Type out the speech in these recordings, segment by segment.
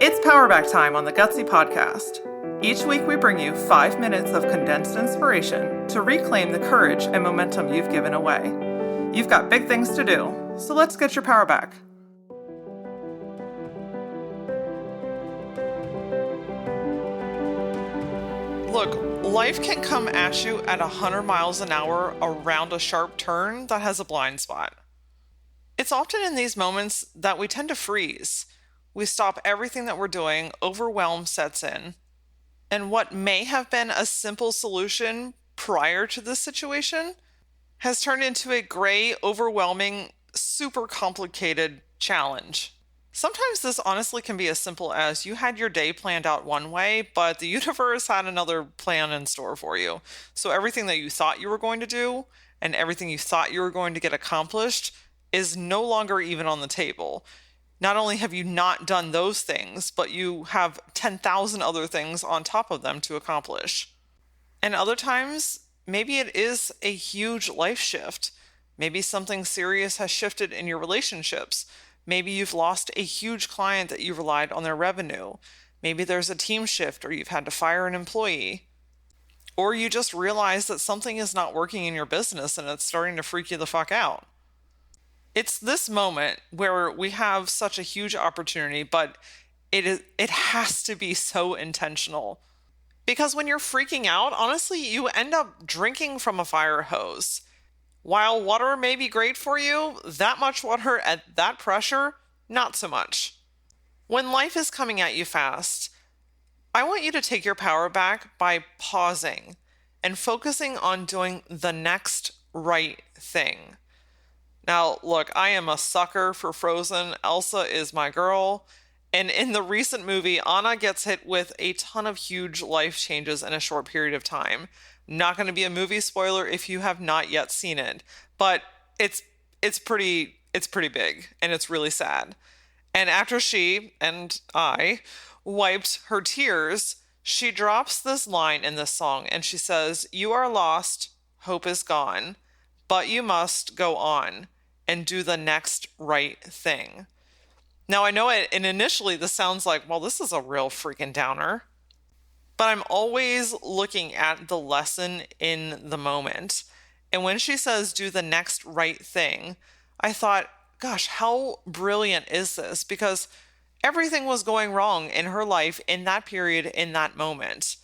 It's Powerback time on the Gutsy Podcast. Each week we bring you 5 minutes of condensed inspiration to reclaim the courage and momentum you've given away. You've got big things to do, so let's get your power back. Look, life can come at you at 100 miles an hour around a sharp turn that has a blind spot. It's often in these moments that we tend to freeze. We stop everything that we're doing, overwhelm sets in, and what may have been a simple solution prior to this situation has turned into a gray, overwhelming, super complicated challenge. Sometimes this honestly can be as simple as you had your day planned out one way, but the universe had another plan in store for you. So everything that you thought you were going to do and everything you thought you were going to get accomplished is no longer even on the table. Not only have you not done those things, but you have 10,000 other things on top of them to accomplish. And other times, maybe it is a huge life shift. Maybe something serious has shifted in your relationships. Maybe you've lost a huge client that you relied on their revenue. Maybe there's a team shift or you've had to fire an employee. Or you just realize that something is not working in your business and it's starting to freak you the fuck out. It's this moment where we have such a huge opportunity, but it has to be so intentional. Because when you're freaking out, honestly, you end up drinking from a fire hose. While water may be great for you, that much water at that pressure, not so much. When life is coming at you fast, I want you to take your power back by pausing and focusing on doing the next right thing. Now, look, I am a sucker for Frozen. Elsa is my girl. And in the recent movie, Anna gets hit with a ton of huge life changes in a short period of time. Not going to be a movie spoiler if you have not yet seen it, but it's pretty big and it's really sad. And after she and I wiped her tears, she drops this line in this song and she says, "You are lost, hope is gone, but you must go on and do the next right thing." Now I know it, and initially this sounds like, well, this is a real freaking downer. But I'm always looking at the lesson in the moment. And when she says, do the next right thing, I thought, gosh, how brilliant is this? Because everything was going wrong in her life in that period, in that moment.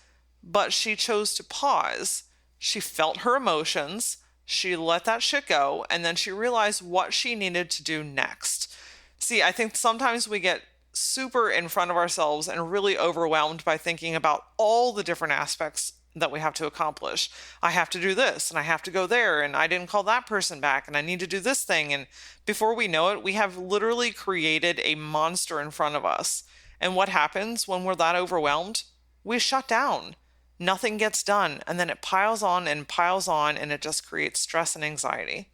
But she chose to pause. She felt her emotions. She let that shit go. And then she realized what she needed to do next. See, I think sometimes we get super in front of ourselves and really overwhelmed by thinking about all the different aspects that we have to accomplish. I have to do this and I have to go there and I didn't call that person back and I need to do this thing. And before we know it, we have literally created a monster in front of us. And what happens when we're that overwhelmed? We shut down. Nothing gets done. And then it piles on and it just creates stress and anxiety.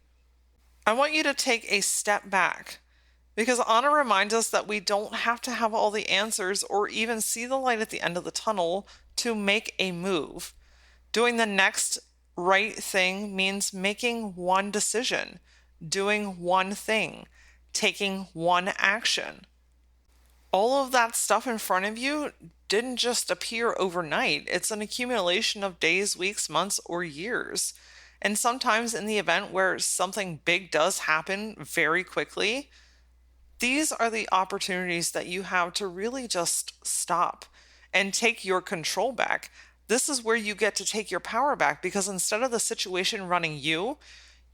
I want you to take a step back. Because Anna reminds us that we don't have to have all the answers or even see the light at the end of the tunnel to make a move. Doing the next right thing means making one decision, doing one thing, taking one action. All of that stuff in front of you didn't just appear overnight. It's an accumulation of days, weeks, months, or years. And sometimes in the event where something big does happen very quickly, these are the opportunities that you have to really just stop and take your control back. This is where you get to take your power back because instead of the situation running you,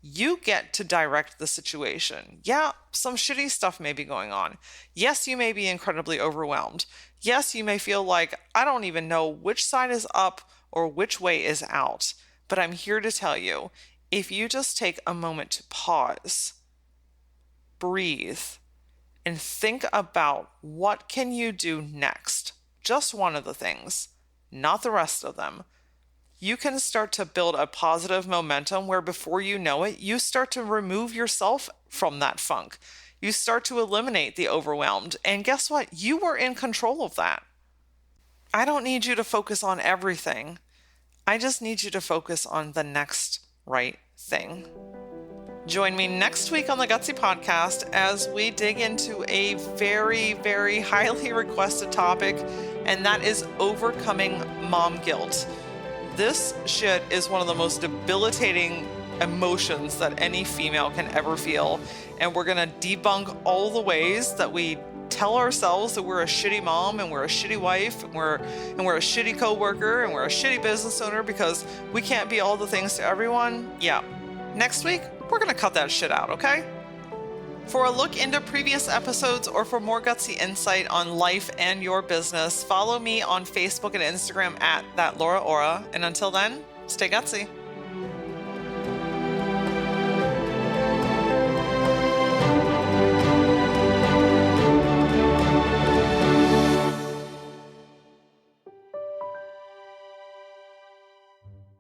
you get to direct the situation. Yeah, some shitty stuff may be going on. Yes, you may be incredibly overwhelmed. Yes, you may feel like, I don't even know which side is up or which way is out. But I'm here to tell you, if you just take a moment to pause, breathe, and think about what can you do next. Just one of the things, not the rest of them. You can start to build a positive momentum where before you know it, you start to remove yourself from that funk. You start to eliminate the overwhelmed. And guess what? You were in control of that. I don't need you to focus on everything. I just need you to focus on the next right thing. Join me next week on the Gutsy Podcast as we dig into a very, very highly requested topic, and that is overcoming mom guilt. This shit is one of the most debilitating emotions that any female can ever feel, and we're going to debunk all the ways that we tell ourselves that we're a shitty mom and we're a shitty wife and we're a shitty coworker and we're a shitty business owner because we can't be all the things to everyone. Yeah. Next week, we're going to cut that shit out, okay? For a look into previous episodes or for more gutsy insight on life and your business, follow me on Facebook and Instagram at @ThatLauraOra. And until then, stay gutsy.